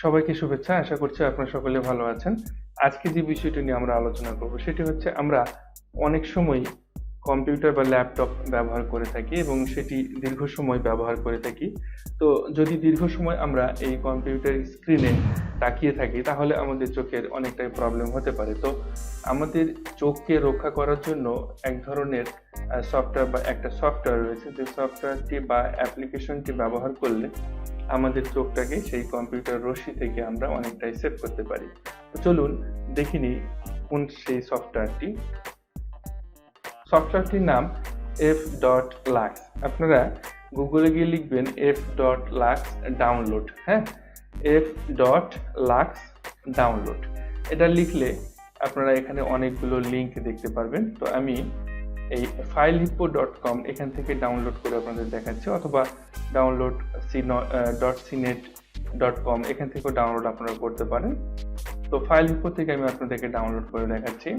সবাইকে শুভেচ্ছা। আশা করছি আপনারা সকলে ভালো আছেন। আজকে যে বিষয়টি নিয়ে আমরা আলোচনা করব সেটি হচ্ছে আমরা অনেক সময় কম্পিউটার বা ল্যাপটপ ব্যবহার করে থাকি এবং সেটি দীর্ঘ সময় ব্যবহার করে থাকি। তো যদি দীর্ঘ সময় আমরা এই কম্পিউটার স্ক্রিনে তাকিয়ে থাকি তাহলে আমাদের চোখের অনেকটাই প্রবলেম হতে পারে। তো আমাদের চোখকে রক্ষা করার জন্য এক ধরনের সফটওয়্যার বা একটা সফটওয়্যার রয়েছে, যে সফটওয়্যারটি বা অ্যাপ্লিকেশনটি ব্যবহার করলে আমাদের চোখটাকে সেই কম্পিউটার রশ্মি থেকে আমরা অনেকটাই সেভ করতে পারি। তো চলুন দেখিনি কোন সেই সফটওয়্যারটি। সফটওয়্যারটির নাম f.lux। আপনারা গুগলে গিয়ে লিখবেন f.lux ডাউনলোড। হ্যাঁ, f.lux ডাউনলোড, এটা লিখলে আপনারা এখানে অনেকগুলো লিঙ্ক দেখতে পারবেন। তো আমি এই filehippo.com এখান থেকে ডাউনলোড করে আপনাদের দেখাচ্ছি, অথবা download.cnet.com এখান থেকেও ডাউনলোড আপনারা করতে পারেন। তো ফাইলহিপ্পো থেকে আমি আপনাদেরকে ডাউনলোড করে দেখাচ্ছি।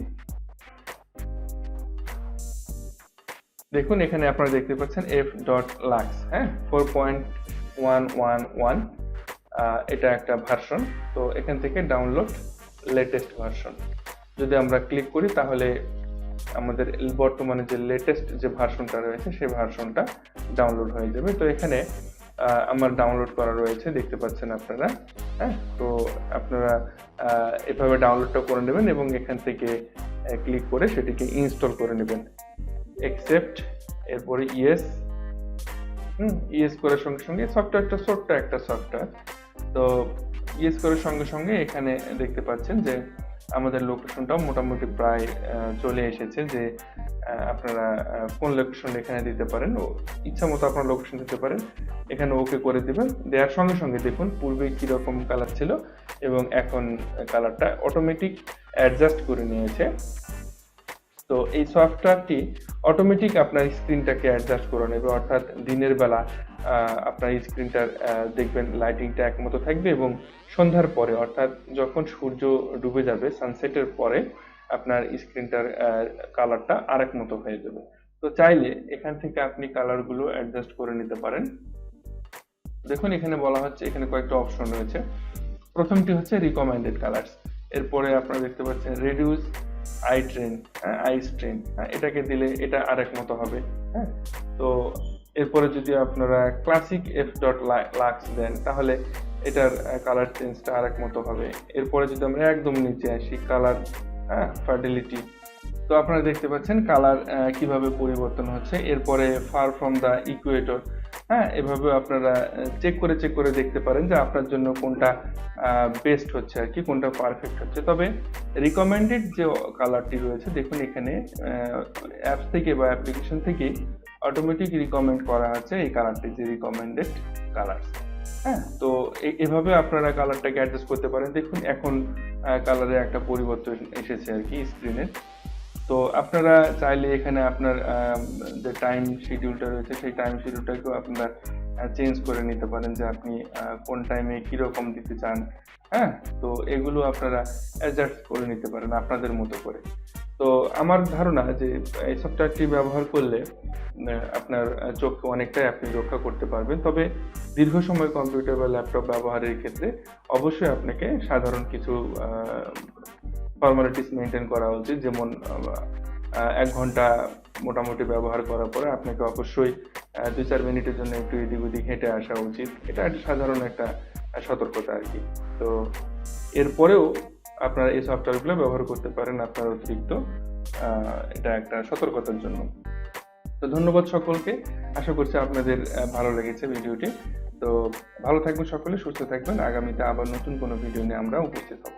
দেখুন এখানে আপনারা দেখতে পাচ্ছেন f.lux। হ্যাঁ, 4.111 এটা একটা ভার্সন। তো এখান থেকে ডাউনলোড লেটেস্ট ভার্সন যদি আমরা ক্লিক করি তাহলে আমাদের বর্তমানে যে লেটেস্ট যে ভার্সনটা রয়েছে সেই ভার্সনটা ডাউনলোড হয়ে যাবে। তো এখানে আমার ডাউনলোড করা রয়েছে, দেখতে পাচ্ছেন আপনারা। হ্যাঁ, তো আপনারা এভাবে ডাউনলোডটা করে নেবেন এবং এখান থেকে ক্লিক করে সেটিকে ইনস্টল করে নেবেন। অ্যাকসেপ্ট, এরপরে ইয়েস। ইয়েস করার সঙ্গে সঙ্গে সফটওয়্যারটা ছোট্ট একটা সফটওয়্যার। তো ইয়েস করার সঙ্গে সঙ্গে এখানে দেখতে পাচ্ছেন যে আমাদের লোকেশনটাও মোটামুটি প্রায় চলে এসেছে, যে আপনারা কোন লোকেশন এখানে দিতে পারেন, ও ইচ্ছা মতো আপনার লোকেশন দিতে পারেন। এখানে ওকে করে দিবেন। দেওয়ার সঙ্গে সঙ্গে দেখুন পূর্বে কীরকম কালার ছিল এবং এখন কালারটা অটোমেটিক অ্যাডজাস্ট করে নিয়েছে। তো এই সফটওয়্যারটি অটোমেটিক আপনার স্ক্রিনটাকে অ্যাডজাস্ট করে নেবে, অর্থাৎ দিনের বেলা আপনার স্ক্রিনটার দেখবেন লাইটিংটা একমতো থাকবে এবং সন্ধ্যার পরে, অর্থাৎ যখন সূর্য ডুবে যাবে সানসেটের পরে আপনার স্ক্রিনটার কালারটা আরেক মতো হয়ে যাবে। তো চাইলে এখান থেকে আপনি কালারগুলো অ্যাডজাস্ট করে নিতে পারেন। দেখুন এখানে বলা হচ্ছে, এখানে কয়েকটা অপশন রয়েছে। প্রথমটি হচ্ছে রিকমেন্ডেড কালার্স। এরপরে আপনারা দেখতে পাচ্ছেন রিডিউস আই স্ট্রেন, এটাকে দিলে এটা আরেক মতো হবে। হ্যাঁ, তো এরপরে যদি আপনারা ক্লাসিক f.lux দেন তাহলে এটার কালার চেঞ্জটা আরেক মতো হবে। এরপরে যদি আমরা একদম নিচে আসি, কালার ফার্টিলিটি, তো আপনারা দেখতে পাচ্ছেন কালার কিভাবে পরিবর্তন হচ্ছে। এরপরে ফার ফ্রম দ্য ইকুয়েটর, হ্যাঁ, এভাবে আপনারা চেক করে দেখতে পারেন যে আপনার জন্য কোনটা বেস্ট হচ্ছে আর কি, কোনটা পারফেক্ট হচ্ছে। তবে রিকমেন্ডেড যে কালারটি রয়েছে, দেখুন এখানে অ্যাপস থেকে বা অ্যাপ্লিকেশন থেকে অটোমেটিক রিকমেন্ড করা আছে এই কালারটি, যে রিকমেন্ডেড কালার। হ্যাঁ, তো এভাবে আপনারা কালারটাকে অ্যাডজাস্ট করতে পারেন। দেখুন এখন কালারে একটা পরিবর্তন এসেছে আর কি স্ক্রিনে। তো আপনারা চাইলে এখানে আপনার যে টাইম শিডিউলটা রয়েছে সেই টাইম শিডিউলটাকেও আপনারা চেঞ্জ করে নিতে পারেন, যে আপনি কোন টাইমে কীরকম দিতে চান। হ্যাঁ, তো এগুলো আপনারা অ্যাডজাস্ট করে নিতে পারেন আপনাদের মতো করে। তো আমার ধারণা যে এই সফটওয়্যারটি ব্যবহার করলে আপনার চোখকে অনেকটাই আপনি রক্ষা করতে পারবেন। তবে দীর্ঘ সময় কম্পিউটার বা ল্যাপটপ ব্যবহারের ক্ষেত্রে অবশ্যই আপনাকে সাধারণ কিছু ফর্মালিটিস মেনটেন করা উচিত। যেমন 1 ঘন্টা মোটামুটি ব্যবহার করার পরে আপনাকে অবশ্যই 2-4 মিনিটের জন্য একটু এদিক ওদিক হেঁটে আসা উচিত। এটা একটা সাধারণ একটা সতর্কতা আর কি। তো এরপরেও আপনারা এই সফটওয়্যারগুলো ব্যবহার করতে পারেন আপনার অতিরিক্ত, এটা একটা সতর্কতার জন্য। তো ধন্যবাদ সকলকে, আশা করছি আপনাদের ভালো লেগেছে ভিডিওটি। তো ভালো থাকবেন সকলে, সুস্থ থাকবেন। আগামীতে আবার নতুন কোনো ভিডিও নিয়ে আমরা উপস্থিত হব।